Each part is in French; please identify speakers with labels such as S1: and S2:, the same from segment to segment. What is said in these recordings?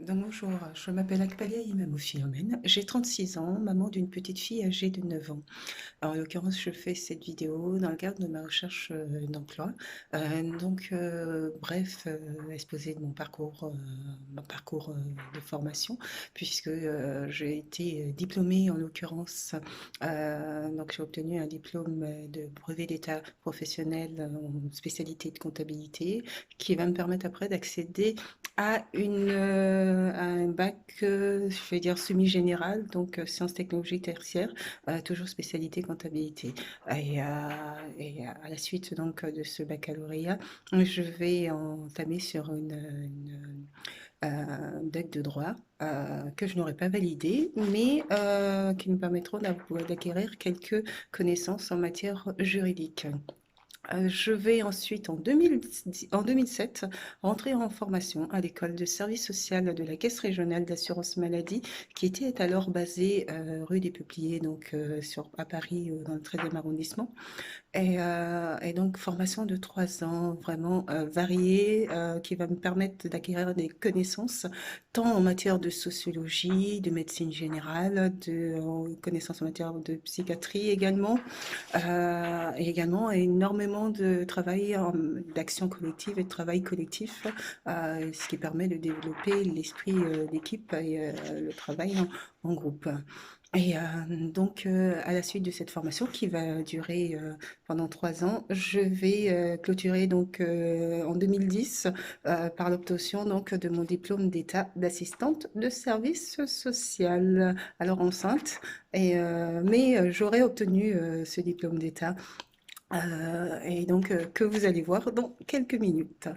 S1: Donc bonjour, je m'appelle Akbalia Imamou Philomène, j'ai 36 ans, maman d'une petite fille âgée de 9 ans. En l'occurrence, je fais cette vidéo dans le cadre de ma recherche d'emploi. Bref, exposé de mon parcours de formation, puisque j'ai été diplômée en l'occurrence. Donc j'ai obtenu un diplôme de brevet d'état professionnel en spécialité de comptabilité, qui va me permettre après d'accéder à un bac, je vais dire semi-général, donc sciences technologies tertiaires, toujours spécialité comptabilité. À la suite donc de ce baccalauréat, je vais entamer sur un deck de droit que je n'aurais pas validé, mais qui me permettront d'acquérir quelques connaissances en matière juridique. Je vais ensuite, en 2007, rentrer en formation à l'école de service social de la Caisse régionale d'assurance maladie, qui était alors basée rue des Peupliers, donc à Paris, dans le 13e arrondissement. Et donc, formation de 3 ans, vraiment variée, qui va me permettre d'acquérir des connaissances, tant en matière de sociologie, de médecine générale, de connaissances en matière de psychiatrie également, et également énormément de travail, d'action collective et de travail collectif, ce qui permet de développer l'esprit d'équipe et le travail en groupe. À la suite de cette formation qui va durer pendant 3 ans, je vais clôturer donc en 2010 par l'obtention donc de mon diplôme d'état d'assistante de service social. Alors enceinte, mais j'aurais obtenu ce diplôme d'état que vous allez voir dans quelques minutes.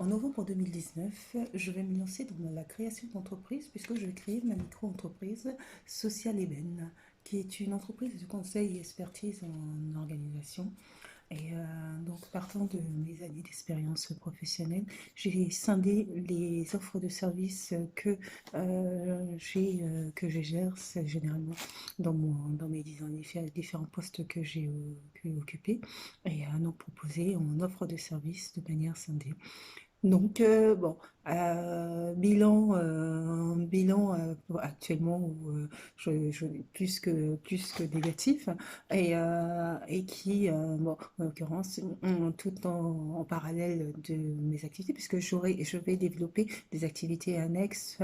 S1: En novembre 2019, je vais me lancer dans la création d'entreprise puisque je vais créer ma micro-entreprise Social Eben, qui est une entreprise de conseil et expertise en organisation. Partant de mes années d'expérience professionnelle, j'ai scindé les offres de services que je gère généralement dans mes différents postes que j'ai occupés et donc proposé en offre de services de manière scindée. Donc, bon, bilan actuellement où plus que négatif et qui, bon, en l'occurrence, tout en parallèle de mes activités, puisque je vais développer des activités annexes,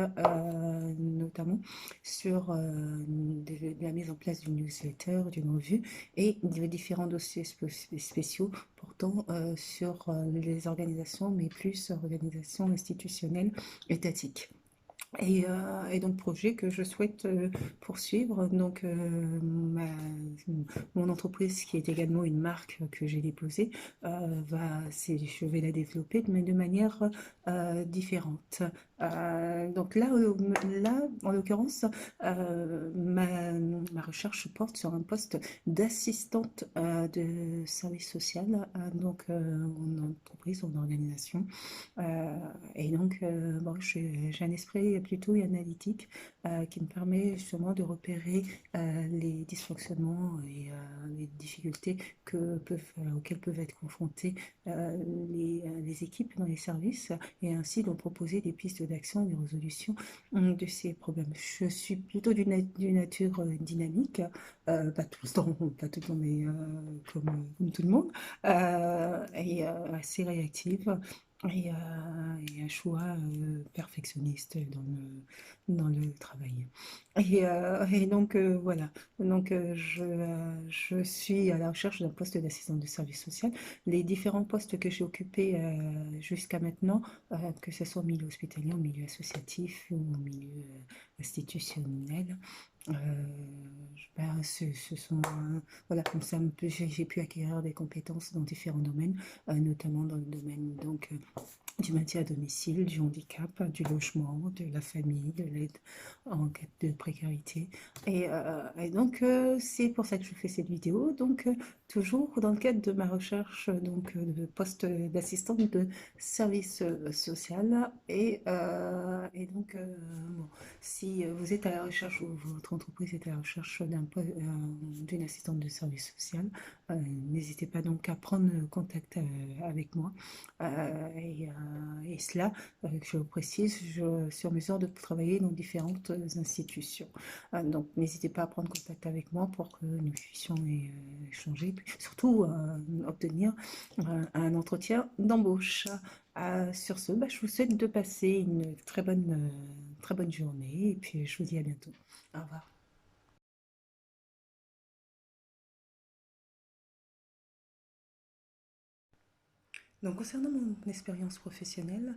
S1: notamment sur la mise en place d'une newsletter, d'une revue et de différents dossiers spéciaux portant sur les organisations, mais plus organisations institutionnelles étatiques. Et donc, projet que je souhaite poursuivre. Mon entreprise, qui est également une marque que j'ai déposée, je vais la développer, mais de manière différente. Là, en l'occurrence, ma recherche porte sur un poste d'assistante de service social, en entreprise, en organisation. Bon, j'ai un esprit plutôt analytique qui me permet justement de repérer les dysfonctionnements et les difficultés auxquelles peuvent être confrontées euh, les équipes dans les services et ainsi de proposer des pistes d'action et de résolution de ces problèmes. Je suis plutôt d'une nature dynamique, pas tout le temps, mais comme tout le monde, assez réactive et un choix perfectionniste dans le travail. Voilà. Je suis à la recherche d'un poste d'assistant de service social. Les différents postes que j'ai occupés jusqu'à maintenant, que ce soit au milieu hospitalier, au milieu associatif ou au milieu institutionnel, ce sont voilà, comme ça j'ai pu acquérir des compétences dans différents domaines, notamment dans le domaine du maintien à domicile, du handicap, du logement, de la famille, de l'aide en cas de précarité. Et donc, c'est pour ça que je fais cette vidéo. Donc, toujours dans le cadre de ma recherche de poste d'assistante de service social. Bon, si vous êtes à la recherche ou votre entreprise est à la recherche d'une assistante de service social, n'hésitez pas donc à prendre contact avec moi. Et cela, je précise, je suis en mesure de travailler dans différentes institutions. Donc, n'hésitez pas à prendre contact avec moi pour que nous puissions échanger, puis surtout obtenir un entretien d'embauche. Sur ce, je vous souhaite de passer une très bonne journée et puis je vous dis à bientôt. Au revoir. Donc, concernant mon expérience professionnelle,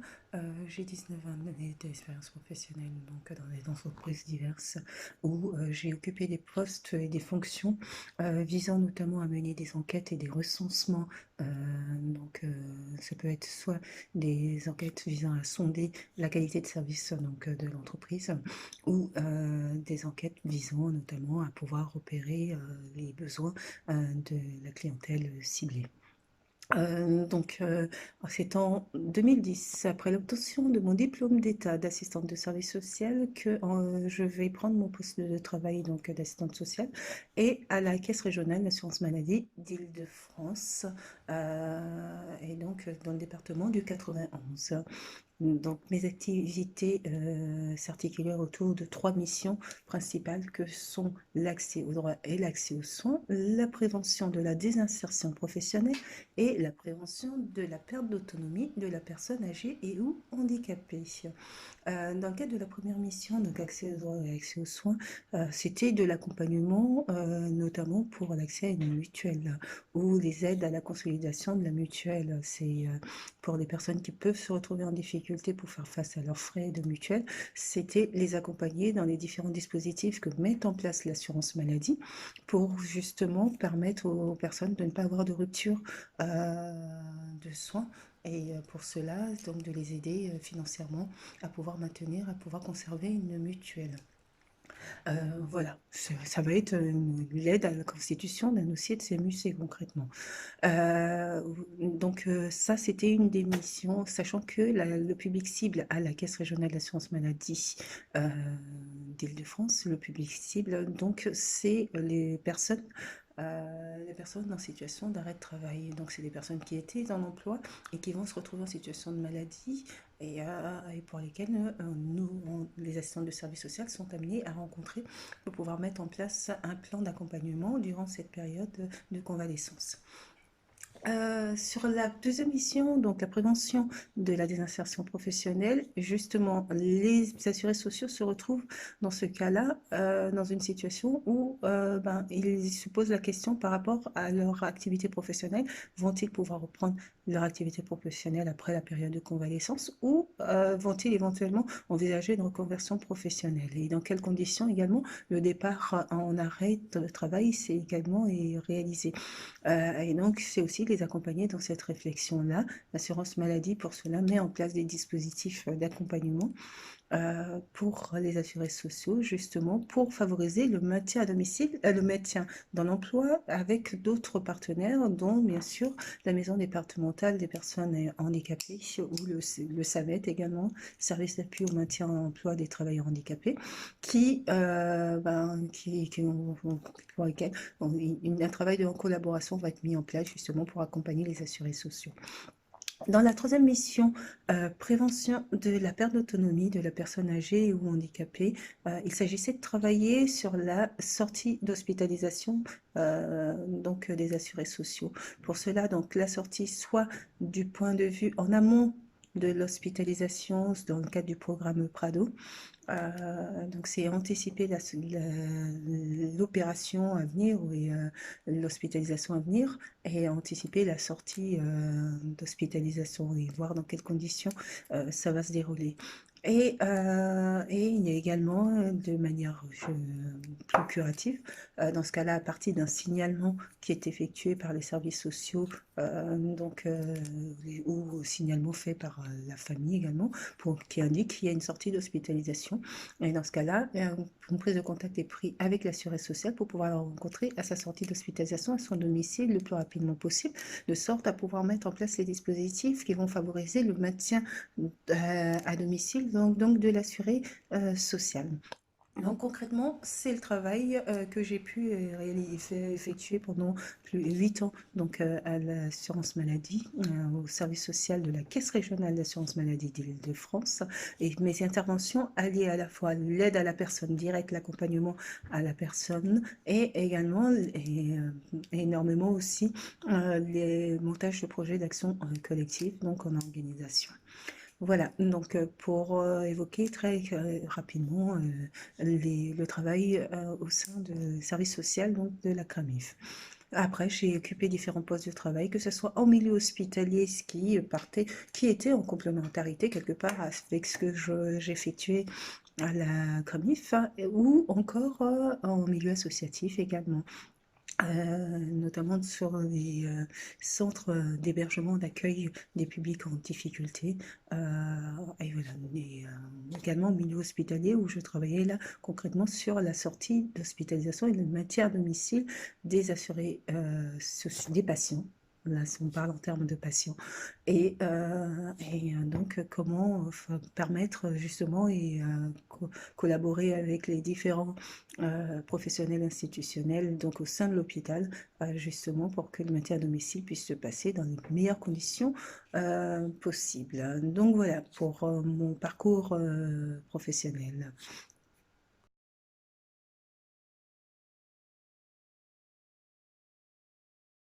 S1: j'ai 19 années d'expérience professionnelle donc, dans des entreprises diverses où j'ai occupé des postes et des fonctions visant notamment à mener des enquêtes et des recensements. Euh, ça peut être soit des enquêtes visant à sonder la qualité de service de l'entreprise ou des enquêtes visant notamment à pouvoir opérer les besoins de la clientèle ciblée. C'est en 2010, après l'obtention de mon diplôme d'état d'assistante de service social, que je vais prendre mon poste de travail d'assistante sociale et à la Caisse régionale d'assurance maladie d'Île-de-France, dans le département du 91. Donc, mes activités s'articulèrent autour de trois missions principales que sont l'accès aux droits et l'accès aux soins, la prévention de la désinsertion professionnelle et la prévention de la perte d'autonomie de la personne âgée et ou handicapée. Dans le cadre de la première mission, donc accès aux droits et accès aux soins, c'était de l'accompagnement, notamment pour l'accès à une mutuelle ou les aides à la consolidation de la mutuelle. C'est pour les personnes qui peuvent se retrouver en difficulté pour faire face à leurs frais de mutuelle, c'était les accompagner dans les différents dispositifs que met en place l'assurance maladie pour justement permettre aux personnes de ne pas avoir de rupture de soins et pour cela, donc de les aider financièrement à pouvoir maintenir, à pouvoir conserver une mutuelle. Voilà, ça va être l'aide à la constitution d'un dossier de CMU-C concrètement. Euh, Ça, c'était une des missions, sachant que le public cible à la Caisse régionale d'assurance maladie euh, d'Île-de-France, le public cible, donc c'est les personnes en situation d'arrêt de travail. Donc, c'est des personnes qui étaient en emploi et qui vont se retrouver en situation de maladie et pour lesquelles les assistants de service social sont amenés à rencontrer pour pouvoir mettre en place un plan d'accompagnement durant cette période de convalescence. Sur la deuxième mission, donc la prévention de la désinsertion professionnelle, justement, les assurés sociaux se retrouvent dans ce cas-là, dans une situation où ils se posent la question par rapport à leur activité professionnelle. Vont-ils pouvoir reprendre leur activité professionnelle après la période de convalescence ou vont-ils éventuellement envisager une reconversion professionnelle? Et dans quelles conditions également le départ en arrêt de travail c'est également réalisé? Et donc, c'est aussi les accompagner dans cette réflexion-là. L'assurance maladie, pour cela, met en place des dispositifs d'accompagnement pour les assurés sociaux, justement, pour favoriser le maintien à domicile, le maintien dans l'emploi avec d'autres partenaires, dont, bien sûr, la maison départementale des personnes handicapées ou le SAMET également, service d'appui au maintien en emploi des travailleurs handicapés, pour lesquels un travail de collaboration va être mis en place, justement, pour accompagner les assurés sociaux. Dans la troisième mission, prévention de la perte d'autonomie de la personne âgée ou handicapée, il s'agissait de travailler sur la sortie d'hospitalisation des assurés sociaux. Pour cela, donc la sortie soit du point de vue en amont de l'hospitalisation dans le cadre du programme Prado, donc c'est anticiper l'opération à venir et l'hospitalisation à venir et anticiper la sortie d'hospitalisation et voir dans quelles conditions ça va se dérouler. Et il y a également, de manière plus curative, dans ce cas-là, à partir d'un signalement qui est effectué par les services sociaux, ou signalement fait par la famille également, qui indique qu'il y a une sortie d'hospitalisation. Et dans ce cas-là, une prise de contact est prise avec l'assuré social pour pouvoir le rencontrer à sa sortie d'hospitalisation à son domicile le plus rapidement possible, de sorte à pouvoir mettre en place les dispositifs qui vont favoriser le maintien à domicile, donc de l'assuré social. Donc concrètement, c'est le travail que j'ai pu effectuer pendant plus de 8 ans donc, à l'assurance maladie, au service social de la Caisse régionale d'assurance maladie d'Île-de-France. Et mes interventions alliées à la fois l'aide à la personne directe, l'accompagnement à la personne et également énormément aussi les montages de projets d'action collective, donc en organisation. Voilà, donc pour évoquer très rapidement le travail au sein du service social donc, de la CRAMIF. Après, j'ai occupé différents postes de travail, que ce soit en milieu hospitalier, qui était en complémentarité quelque part avec ce que j'effectuais à la CRAMIF, hein, ou encore en milieu associatif également. Notamment sur les centres d'hébergement, d'accueil des publics en difficulté, et voilà, également au milieu hospitalier où je travaillais là concrètement sur la sortie d'hospitalisation et le maintien à domicile des assurés, des patients. Là, si on parle en termes de patients. Donc, comment permettre justement collaborer avec les différents professionnels institutionnels, donc au sein de l'hôpital, justement pour que le maintien à domicile puisse se passer dans les meilleures conditions possibles. Donc voilà pour mon parcours professionnel.